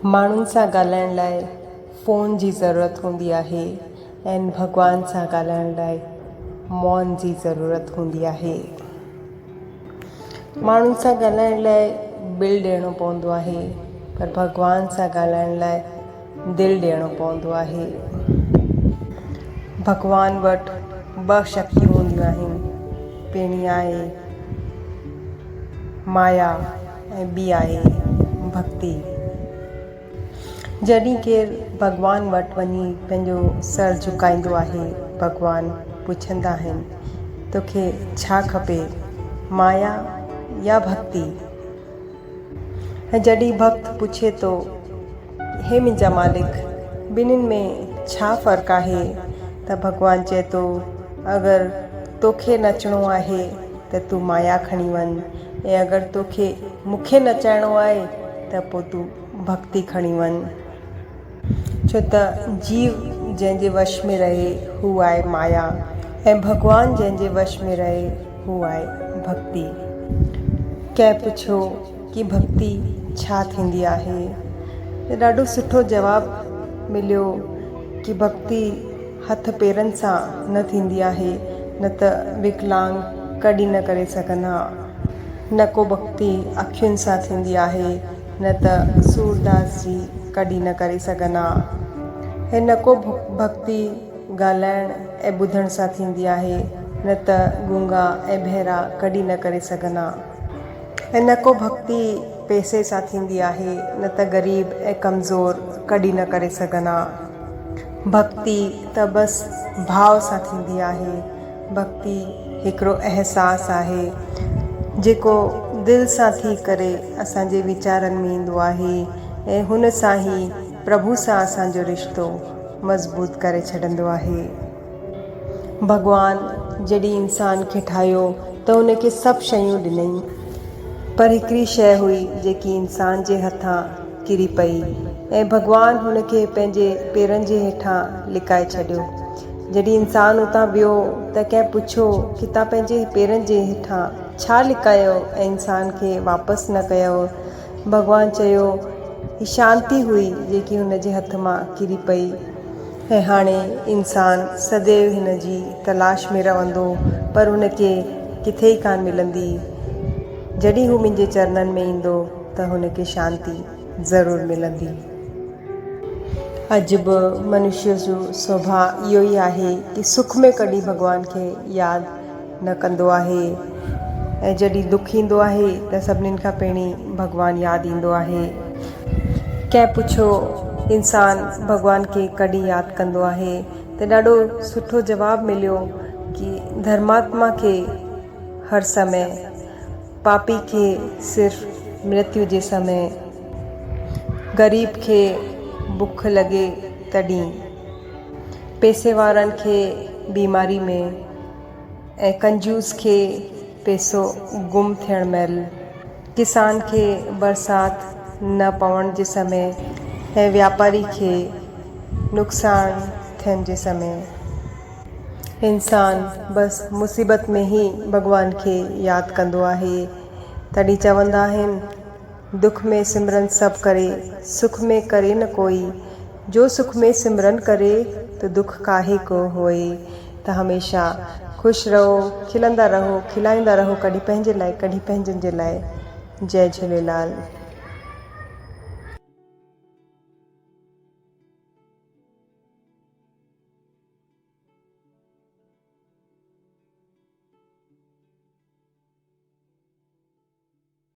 माण्हुनि सां ॻाल्हाइण लाइ फ़ोन जी ज़रूरत हूंदी आहे ऐं भॻवान सां ॻाल्हाइण लाइ मौन जी ज़रूरत हूंदी आहे। माण्हुनि सां ॻाल्हाइण लाइ बिल ॾियणो पवंदो आहे, पर भॻवान सां ॻाल्हाइण लाइ दिलि ॾियणो पवंदो आहे। भॻवान वटि 2 शक्तियूं हूंदियूं आहिनि, पहिरीं आहे माया ऐं ॿी आहे भक्ति। जॾहिं केरु भॻवान वटि वञी पंहिंजो सर झुकाईंदो आहे, भॻवान पुछंदा आहिनि तोखे छा खपे, माया या भक्ति? ऐं जॾहिं भक्त पुछे थो हे मुंहिंजा मालिक, ॿिन्हिनि में छा फ़र्क़ु आहे, त भॻवान चए थो अगरि तोखे नचणो आहे त तूं माया खणी वञ, ऐं अगरि तोखे मूंखे नचाइणो आहे त पोइ तूं भक्ति खणी वञ। छो त जीव जंहिंजे वश में रहे हू आहे माया, ऐं भॻवान जंहिंजे वश में रहे हू आहे भक्ति। कंहिं पुछो कि भक्ति छा थींदी आहे, त ॾाढो सुठो जवाबु मिलियो कि भक्ति हथ पेरनि सां न थींदी आहे, न त विकलांग कॾहिं न करे सघंदा, न को भक्ति अखियुनि सां थींदी आहे, न त सूरदास जी कॾहिं न करे सघंदा, ऐं न को भक्ति ॻाल्हाइण ऐं ॿुधण सां थींदी आहे, न त गूंगा ऐं बहिरा कॾहिं न करे सघंदा, ऐं न को भक्ति पैसे सां थींदी आहे, न त ग़रीब ऐं कमज़ोर कॾहिं न करे सघंदा। भक्ति त बसि भाव सां थींदी आहे। भक्ति हिकिड़ो अहसासु आहे जेको दिलि सां थी करे असांजे वीचारनि में ईंदो आहे, ऐं हुन सां ई प्रभु सां असांजो रिश्तो मज़बूत करे छॾंदो आहे। भॻवान जॾहिं इंसान खे ठाहियो त हुनखे सभु शयूं ॾिनई, पर हिकिड़ी शइ हुई जेकी इंसान जे हथां किरी पई, ऐं भॻवान हुनखे पंहिंजे पेरनि जे हेठां लिकाए छॾियो। जॾहिं इंसान उतां वियो त कंहिं पुछो कि तव्हां पंहिंजे पेरनि जे हेठां छा लिकायो ऐं इंसान खे वापसि न कयो? भॻवान चयो ही शांती हुई जेकी हुन जे हथ मां किरी पई, ऐं हाणे इंसान सदैव हिन जी तलाश में रहंदो, पर हुनखे किथे ई कान मिलंदी। जॾहिं हू मुंहिंजे चरणनि में ईंदो त हुनखे शांती ज़रूरु मिलंदी। अॼु बि मनुष्य जो स्वभाव इहो ई आहे कि सुख में कॾहिं भॻवान खे यादि न कंदो आहे, ऐं जॾहिं दुख ईंदो आहे त सभिनीनि खां पहिरीं भॻवानु यादि ईंदो आहे। कंहिं पुछो इंसान भॻवान खे कॾहिं यादि कंदो आहे, त ॾाढो सुठो जवाबु मिलियो कि धर्मात्मा खे हर समय, पापी खे सिर्फ़ मृत्यु जे समय, ग़रीब खे बुख लॻे तॾहिं, पैसे वारनि खे बीमारी में, ऐं कंजूस खे पैसो गुम थियण महिल, किसान खे बरसाति न पवण जे समय, ऐं व्यापारी खे नुक़सानु थियण जे समय। इंसान बसि मुसीबत में ई भॻवान खे यादि कंदो आहे। तॾहिं चवंदा आहिनि दुख में सिमरन सभु करे, सुख में करे न कोई, जो सुख में सिमरन करे तो दुख काहे को होए। त हमेशा ख़ुशि रहो, खिलंदा रहो, खिलाईंदा रहो, कॾहिं पंहिंजे लाइ कॾहिं पंहिंजनि जे लाइ। जय झूलेलाल।